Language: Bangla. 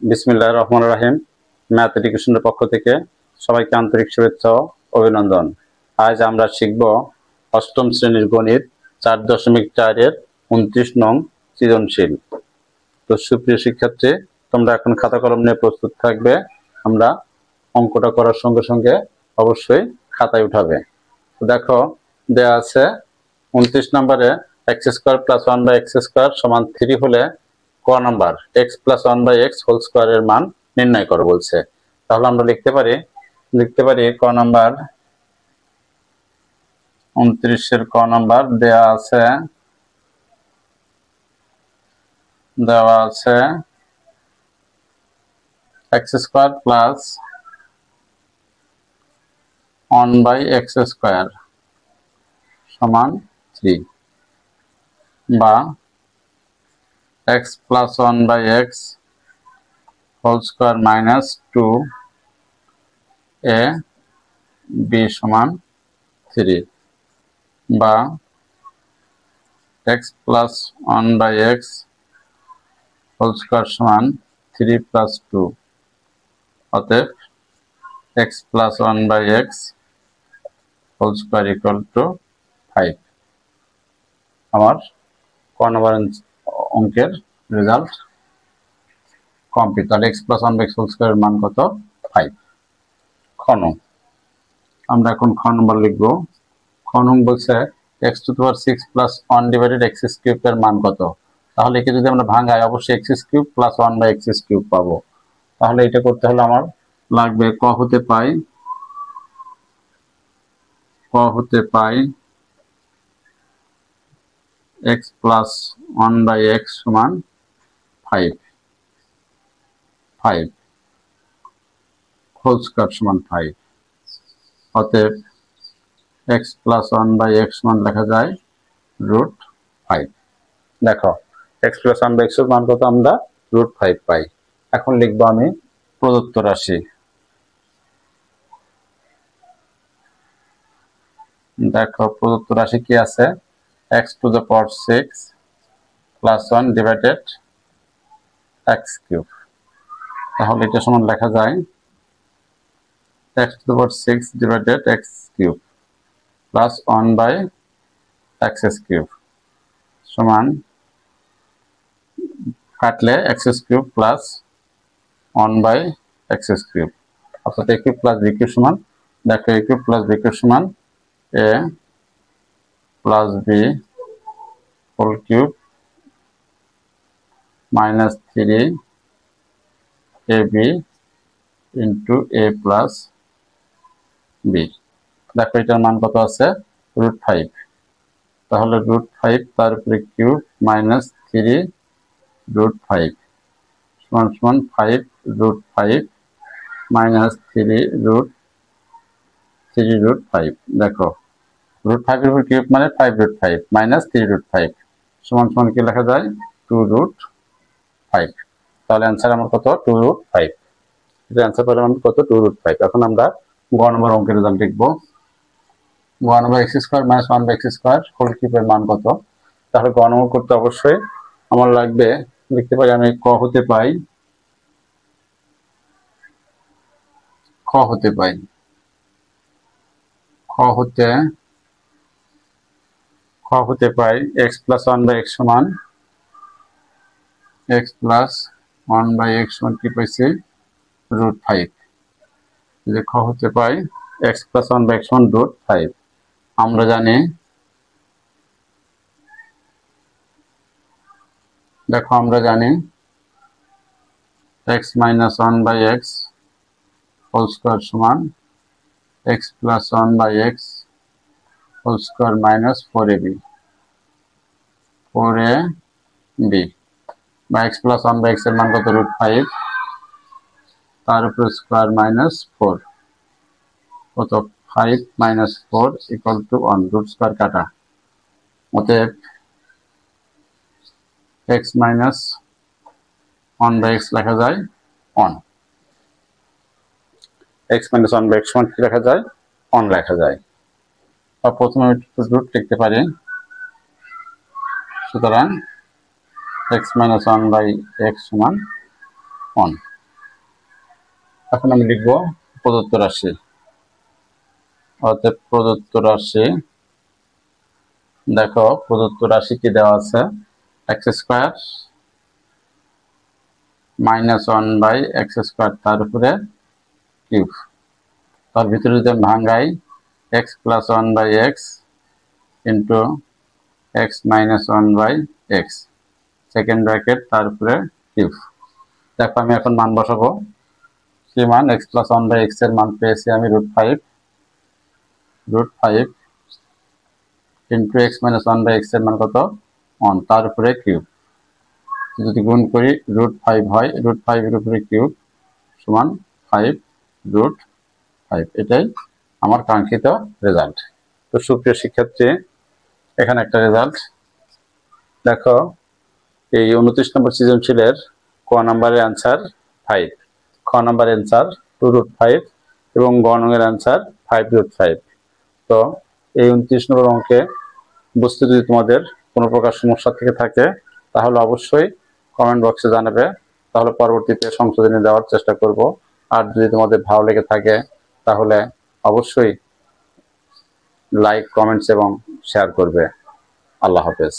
বিসমিল্লাহির রহমানির রহিম। ম্যাথ এডুকেশনের পক্ষ থেকে সবাইকে আন্তরিক শুভেচ্ছা ও অভিনন্দন। আজ আমরা শিখব অষ্টম শ্রেণীর গণিত 4.4 এর 29 নং সৃজনশীল। তো সুপ্রিয় শিক্ষার্থী, তোমরা এখন খাতা কলম নিয়ে প্রস্তুত থাকবে। আমরা অঙ্কটা করার সঙ্গে সঙ্গে অবশ্যই খাতায় উঠাবে। তো দেখো, দেয়া আছে 29 নম্বরে x² + 1/x² = 3 হলে ক নাম্বার x + 1/x² এর মান নির্ণয় করো বলছে। তাহলে আমরা লিখতে পারি ক নাম্বার 29 এর ক নাম্বার দেওয়া আছে x² + 1/x² = 3 বা x + 1/x² - 2 a b = 3 বা x + 1/x² = 3 + 2, অতএব x + 1/x² = 5। আমার ক নম্বর অঙ্কের রেজাল্ট কমপ্লিট। তাহলে x + 1/x² এর মান কত? 5। খ নং, আমরা এখন খ নম্বর লিখব। খ নং বলছে x⁶ + 1/x³ এর মান কত? তাহলে একে যদি আমরা ভাঙাই অবশ্যই x³ + 1/x³ পাবো। তাহলে এটা করতে হলে আমার লাগবে ক হতে পাই x + 1/x = 5 হোল স্কয়ার = 5। অতএব x + 1/x লেখা যায় √5। দেখো, x + 1/x এর মান কত? আমরা √5 পাই। এখন লিখবো আমি প্রদত্ত রাশি। দেখো, প্রদত্ত রাশি কি আছে? x⁶ + 1 / x³। তাহলে এটা সমান লেখা যায় x⁶ / x³ + 1/x³ সমান কাটলে x³ + 1/x³, অর্থাৎ a³ + b³ সমান, দেখো a³ + b³ সমান a + b whole cube -3ab * a + b। দেখো এটার মান কত আছে? √5। তাহলে √5 তার উপরে কিউব -3 √5 = 5 √5 -3 √5। দেখো, √5 এর উপর কিউব মানে 5 √5 -3 √5 = কি লেখা যায়? 2 √5। তাহলে অ্যান্সার আমার কত? 2 √5। এটা অ্যান্সার পেলাম কত? 2 √5। এখন আমরা গ নম্বর অঙ্কের রেজাল্ট লিখব। গ নম্বর x² - 1/x² হোল কিউবের মান কত? তাহলে গ নম্বর করতে অবশ্যই আমার লাগবে, লিখতে পারি আমি খ হতে পাই x + 1/x কি পাইছি? √5। যে খ হতে পাই x + 1/x √5। আমরা জানি, দেখো আমরা জানি x - 1/x² সমান x + 1/x² - 4ab বা x + 1/x এর মান কত? √5, তার উপর স্কয়ার -4 কত? 5 - 4 = 1, রুট স্কয়ার কাটা। অতএব x - 1/x লেখা যায় 1। x - 1/x সমান কি লেখা যায়? 1 লেখা যায়। বা প্রথমে রুট লিখতে পারি। সুতরাং x - 1/x সমান 1। এখন আমি লিখব প্রদত্ত রাশি, অতএব প্রদত্ত রাশি, দেখো প্রদত্ত রাশি কি দেওয়া আছে, এক্স স্কোয়ার -1/x² তার উপরে কিউব, তার ভিতরে যদি ভাঙ্গাই x + 1/x into x - 1/x second bracket তার উপরে কিউব। দেখো আমি এখন মান বসাবো, কি মান, x + 1/x এর মান পেয়েছি আমি √5 ইন্টু x - 1/x এর মান কত 1 তার উপরে কিউব। যদি গুণ করি √5 হয়, √5 এর উপরে কিউব সমান 5√5, এটাই আমার কাঙ্ক্ষিত রেজাল্ট। তো সুপ্রিয় শিক্ষার্থী, এখানে একটা রেজাল্ট দেখো, এই 29 নম্বর সৃজনশীলের ক নম্বরের অ্যান্সার 5, খ নম্বরের অ্যান্সার 2√5 এবং গ নম্বরের অ্যান্সার 5√5। তো এই 29 নম্বর অঙ্কে বুঝতে যদি তোমাদের কোনো প্রকার সমস্যা থেকে থাকে তাহলে অবশ্যই কমেন্ট বক্সে জানাবে, তাহলে পরবর্তীতে সংশোধনী দেওয়ার চেষ্টা করব। আর যদি তোমাদের ভালো লেগে থাকে তাহলে অবশ্যই লাইক, কমেন্টস এবং শেয়ার করবে। আল্লাহ হাফেজ।